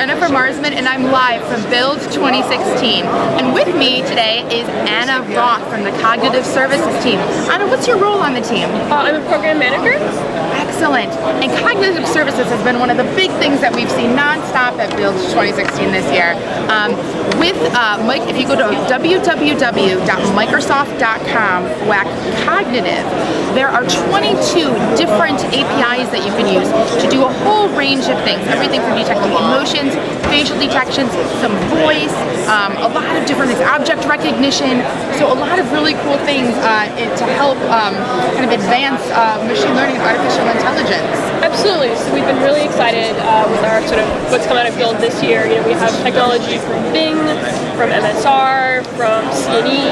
Jennifer Marsman, and I'm live from Build 2016. And with me today is Anna Roth from the Cognitive Services team. Anna, what's your role on the team? I'm a program manager. Excellent. And Cognitive Services has been one of the big things that we've seen nonstop at Build 2016 this year. If you go to www.microsoft.com/cognitive, there are 22 different APIs that you can use to do a whole range of things. Everything from detecting emotions, facial detections, some voice, a lot of different things, object recognition. So a lot of really cool things to help kind of advance machine learning and artificial intelligence. Absolutely. So we've been really excited with our sort of what's come out of Build this year. You know, we have technology from Bing, from MSR, from C&E,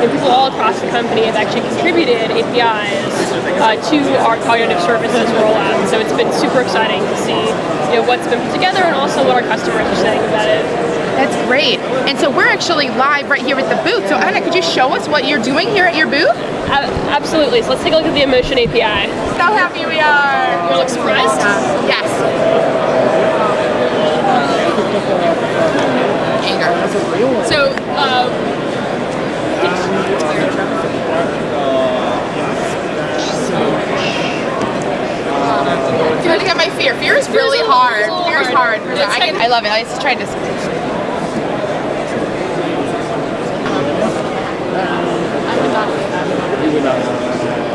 and people all across the company have actually contributed APIs to our cognitive services rollout. So it's been super exciting to see, you know, what's been put together and also what our customers are saying about it. That's great. And so we're actually live right here at the booth. So Anna, could you show us what you're doing here at your booth? Absolutely. So let's take a look at the Emotion API. So happy we are. You look surprised? Yes. So, Trying to get my fear. Fear is really hard. Fear is hard. I love it. I just tried to.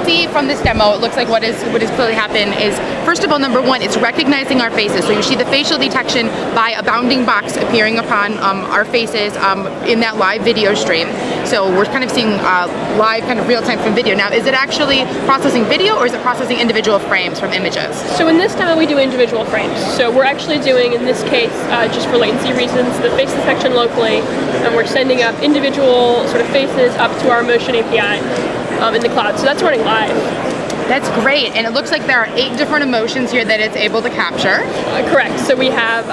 See from this demo, it looks like what is clearly happened is, first of all, number one, it's recognizing our faces. So you see the facial detection by a bounding box appearing upon our faces in that live video stream. So we're kind of seeing live kind of real time from video. Now, is it actually processing video or is it processing individual frames from images? So in this demo, we do individual frames. So we're actually doing, in this case, just for latency reasons, the face detection locally, and we're sending up individual sort of faces up to our Emotion API in the cloud. So that's running live. That's great, and it looks like there are 8 different emotions here that it's able to capture. Correct. So we have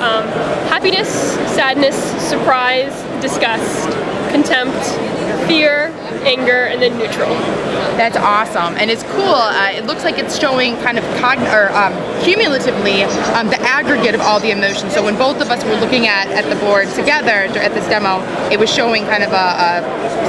happiness, sadness, surprise, disgust, contempt, fear, anger, and then neutral. That's awesome, and it's cool. It looks like it's showing kind of cumulatively the aggregate of all the emotions. So when both of us were looking at the board together at this demo, it was showing kind of a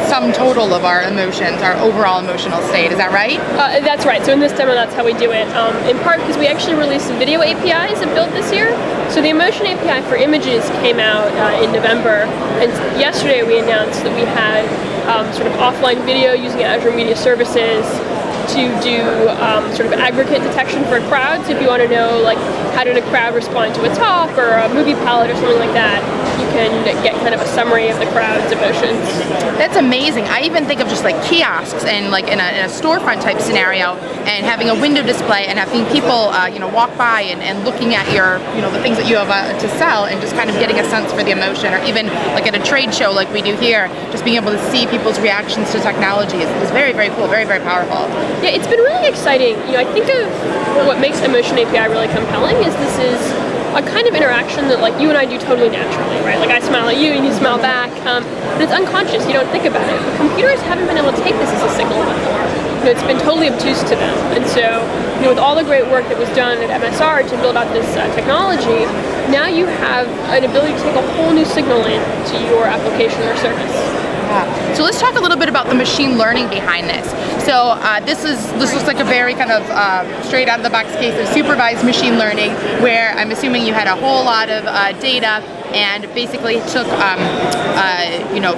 sum total of our emotions, our overall emotional state. Is that right? That's right. So in this demo, that's how we do it. In part because we actually released some video APIs at Build this year. So the Emotion API for images came out in November, and yesterday we announced that we had sort of offline video using Azure Media Services to do sort of aggregate detection for crowds. If you want to know, like, how did a crowd respond to a talk or a movie palette or something like that, you can get kind of a summary of the crowd's emotions. That's amazing. I even think of just like kiosks and like in a storefront type scenario, and having a window display and having people walk by and looking at your the things that you have to sell, and just kind of getting a sense for the emotion. Or even like at a trade show like we do here, just being able to see people's reactions to technology is very, very cool, very, very powerful. Yeah, it's been really exciting. I think of what makes Emotion API really compelling is this is a kind of interaction that like you and I do totally naturally, right? Like I smile at you and you smile back, but it's unconscious, you don't think about it. But computers haven't been able to take this as a signal before. It's been totally obtuse to them. And so, with all the great work that was done at MSR to build out this technology, now you have an ability to take a whole new signal into your application or service. So let's talk a little bit about the machine learning behind this. So this looks like a very kind of straight out of the box case of supervised machine learning, where I'm assuming you had a whole lot of data and basically took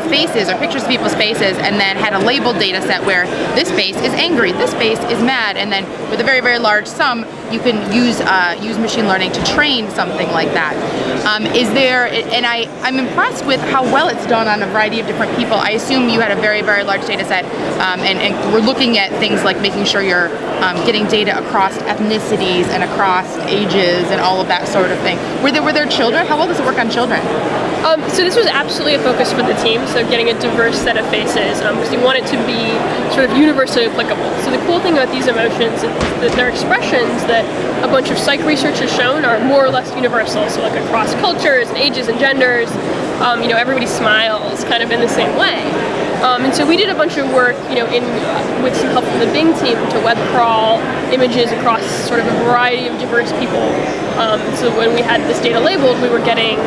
faces or pictures of people's faces, and then had a labeled data set where this face is angry, this face is mad, and then with a very, very large sum, you can use machine learning to train something like that. I'm impressed with how well it's done on a variety of different people. I assume you had a very, very large data set, and we're looking at things like making sure you're getting data across ethnicities and across ages and all of that sort of thing. Were there children? How well does it work on children? So this was absolutely a focus for the team, so getting a diverse set of faces, because you want it to be sort of universally applicable. So the cool thing about these emotions is that they're expressions that a bunch of psych research has shown are more or less universal, so like across across cultures and ages and genders. Everybody smiles kind of in the same way. And so we did a bunch of work, with some help from the Bing team to web crawl images across sort of a variety of diverse people. So when we had this data labeled, we were getting,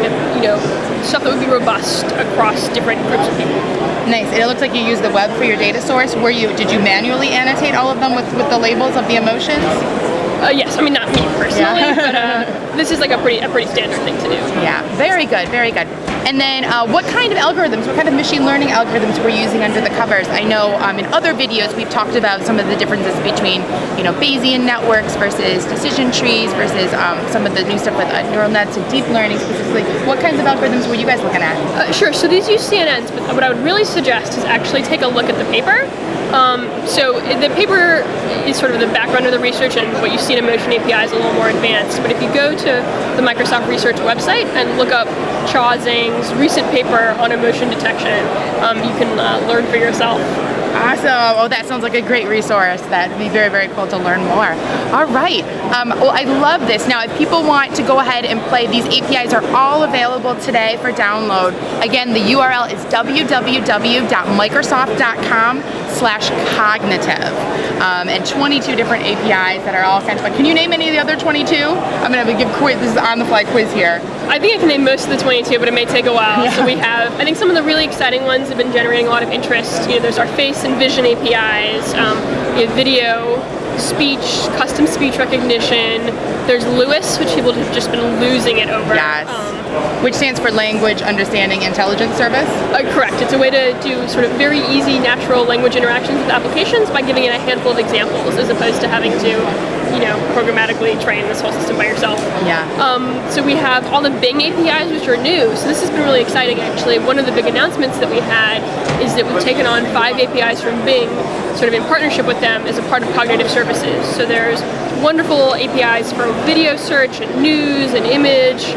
stuff that would be robust across different groups of people. Nice. And it looks like you used the web for your data source. Did you manually annotate all of them with the labels of the emotions? Yes, I mean not me personally, but this is like a pretty standard thing to do. Yeah, very good, very good. And then what kind of machine learning algorithms were you using under the covers? I know in other videos we've talked about some of the differences between Bayesian networks versus decision trees versus some of the new stuff with neural nets and deep learning specifically. What kinds of algorithms were you guys looking at? Sure, so these use CNNs, but what I would really suggest is actually take a look at the paper. So the paper is sort of the background of the research, and what you see in Emotion API is a little more advanced. But if you go to the Microsoft Research website and look up Cha Zhang's recent paper on emotion detection, you can learn for yourself. Awesome. Oh, that sounds like a great resource. That'd be very, very cool to learn more. All right. Well, I love this. Now, if people want to go ahead and play, these APIs are all available today for download. Again, the URL is www.microsoft.com/cognitive. And 22 different APIs that are all kinds of fun. Can you name any of the other 22? I'm going to give this is on-the-fly quiz here. I think I can name most of the 22, but it may take a while. Yeah. So we have, I think some of the really exciting ones have been generating a lot of interest. There's our face and vision APIs, video, speech, custom speech recognition. There's LUIS, which people have just been losing it over. Yes. Which stands for Language Understanding Intelligence Service? Correct. It's a way to do sort of very easy natural language interactions with applications by giving it a handful of examples as opposed to having to, programmatically train this whole system by yourself. Yeah. So we have all the Bing APIs, which are new. So this has been really exciting, actually. One of the big announcements that we had is that we've taken on 5 APIs from Bing, sort of in partnership with them as a part of Cognitive Services. So there's wonderful APIs for video search and news and image,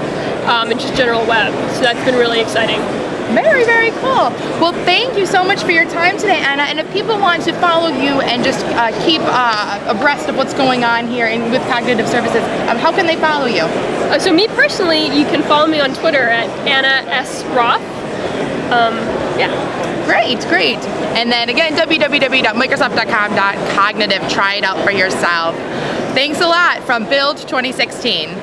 and just general web. So that's been really exciting. Very, very cool. Well, thank you so much for your time today, Anna. And if people want to follow you and just keep abreast of what's going on here with Cognitive Services, how can they follow you? So me personally, you can follow me on Twitter at Anna S. Roth. Yeah. Great. And then again, www.microsoft.com/cognitive. Try it out for yourself. Thanks a lot from Build 2016.